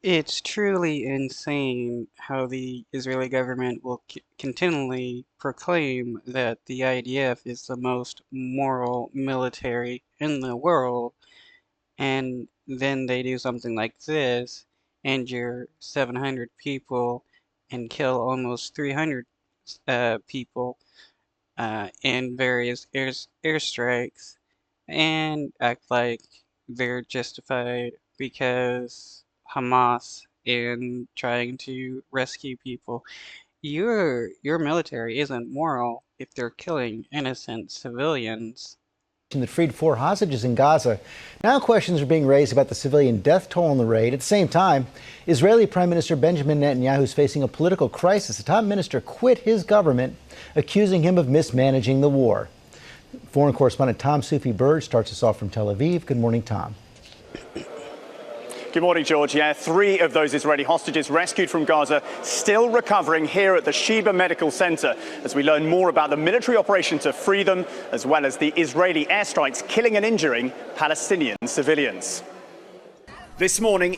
It's truly insane how the Israeli government will continually proclaim that the IDF is the most moral military in the world, and then they do something like this, injure 700 people and kill almost 300 people in various airstrikes, and act like they're justified because Hamas in trying to rescue people. Your military isn't moral if they're killing innocent civilians. That freed 4 hostages in Gaza. Now questions are being raised about the civilian death toll in the raid. At the same time, Israeli Prime Minister Benjamin Netanyahu is facing a political crisis. The top minister quit his government, accusing him of mismanaging the war. Foreign correspondent Tom Soufi-Bird starts us off from Tel Aviv. Good morning, Tom. Good morning, George. Yeah, 3 of those Israeli hostages rescued from Gaza still recovering here at the Sheba Medical Center as we learn more about the military operation to free them, as well as the Israeli airstrikes killing and injuring Palestinian civilians. This morning,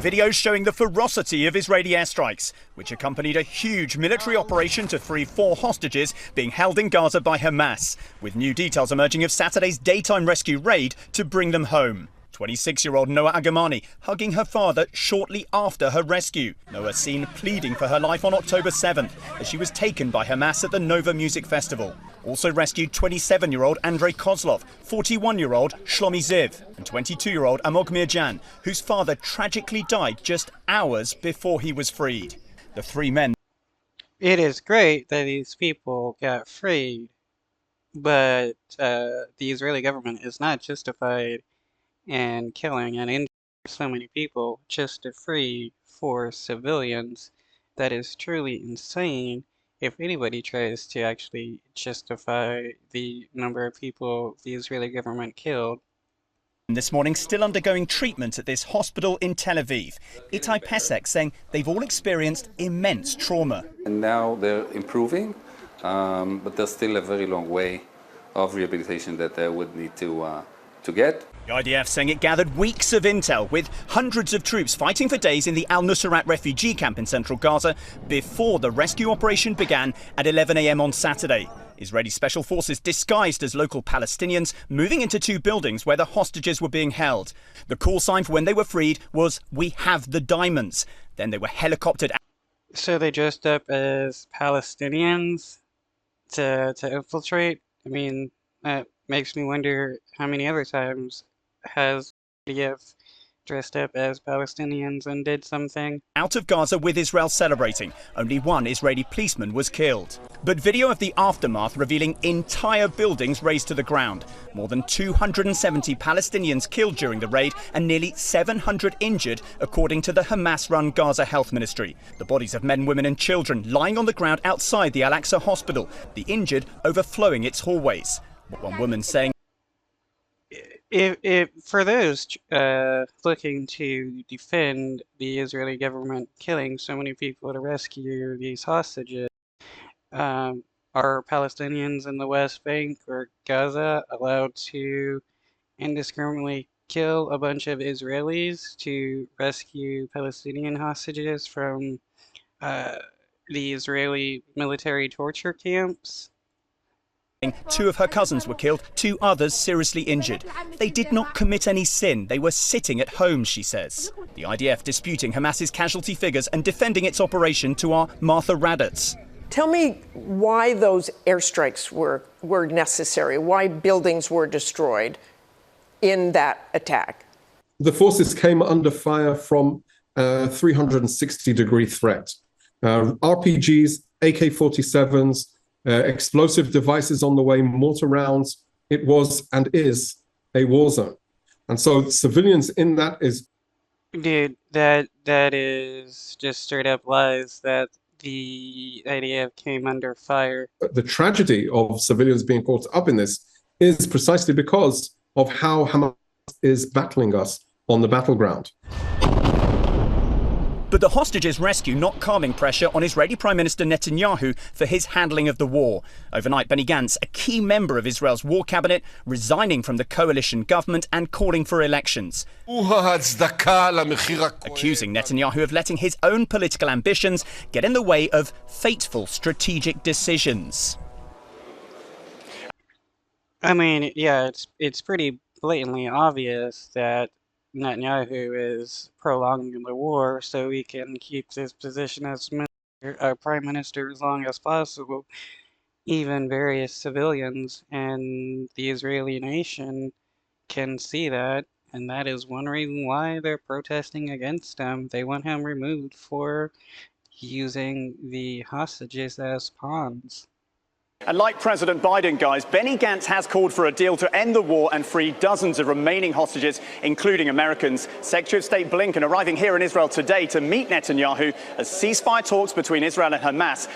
videos showing the ferocity of Israeli airstrikes, which accompanied a huge military operation to free 4 hostages being held in Gaza by Hamas, with new details emerging of Saturday's daytime rescue raid to bring them home. 26-year-old Noah Agamani hugging her father shortly after her rescue. Noah seen pleading for her life on October 7th as she was taken by Hamas at the Nova Music Festival. Also rescued 27-year-old Andrei Kozlov, 41-year-old Shlomi Ziv, and 22-year-old Amog Mirjan, whose father tragically died just hours before he was freed. The 3 men. It is great that these people got freed, but the Israeli government is not justified and killing and injuring so many people just to free 4 civilians. That is truly insane if anybody tries to actually justify the number of people the Israeli government killed. This morning still undergoing treatment at this hospital in Tel Aviv. Itai Pesek saying they've all experienced immense trauma. And now they're improving, but there's still a very long way of rehabilitation that they would need to get. The IDF saying it gathered weeks of intel with hundreds of troops fighting for days in the Al-Nusrat refugee camp in central Gaza before the rescue operation began at 11 a.m. on Saturday. Israeli special forces disguised as local Palestinians moving into 2 buildings where the hostages were being held. The call sign for when they were freed was, "We have the diamonds." Then they were helicoptered. So they dressed up as Palestinians to infiltrate? I mean, that makes me wonder how many other times has IDF dressed up as Palestinians and did something. Out of Gaza with Israel celebrating. Only 1 Israeli policeman was killed. But video of the aftermath revealing entire buildings razed to the ground. More than 270 Palestinians killed during the raid and nearly 700 injured, according to the Hamas-run Gaza Health Ministry. The bodies of men, women and children lying on the ground outside the Al-Aqsa hospital, the injured overflowing its hallways. One woman saying, If for those looking to defend the Israeli government killing so many people to rescue these hostages, are Palestinians in the West Bank or Gaza allowed to indiscriminately kill a bunch of Israelis to rescue Palestinian hostages from the Israeli military torture camps? 2 of her cousins were killed, 2 others seriously injured. They did not commit any sin. They were sitting at home, she says. The IDF disputing Hamas's casualty figures and defending its operation to our Martha Raddatz. Tell me why those airstrikes were necessary, why buildings were destroyed in that attack. The forces came under fire from a 360-degree threat. RPGs, AK-47s, explosive devices on the way, mortar rounds. It was and is a war zone. And so civilians in that is... Dude, that is just straight up lies that the IDF came under fire. The tragedy of civilians being caught up in this is precisely because of how Hamas is battling us on the battleground. But the hostages' rescue not calming pressure on Israeli Prime Minister Netanyahu for his handling of the war. Overnight, Benny Gantz, a key member of Israel's war cabinet, resigning from the coalition government and calling for elections, accusing Netanyahu of letting his own political ambitions get in the way of fateful strategic decisions. I mean, yeah, it's pretty blatantly obvious that Netanyahu is prolonging the war so he can keep his position as prime minister as long as possible. Even various civilians and the Israeli nation can see that, and that is one reason why they're protesting against him. They want him removed for using the hostages as pawns. And like President Biden, guys, Benny Gantz has called for a deal to end the war and free dozens of remaining hostages, including Americans. Secretary of State Blinken arriving here in Israel today to meet Netanyahu as ceasefire talks between Israel and Hamas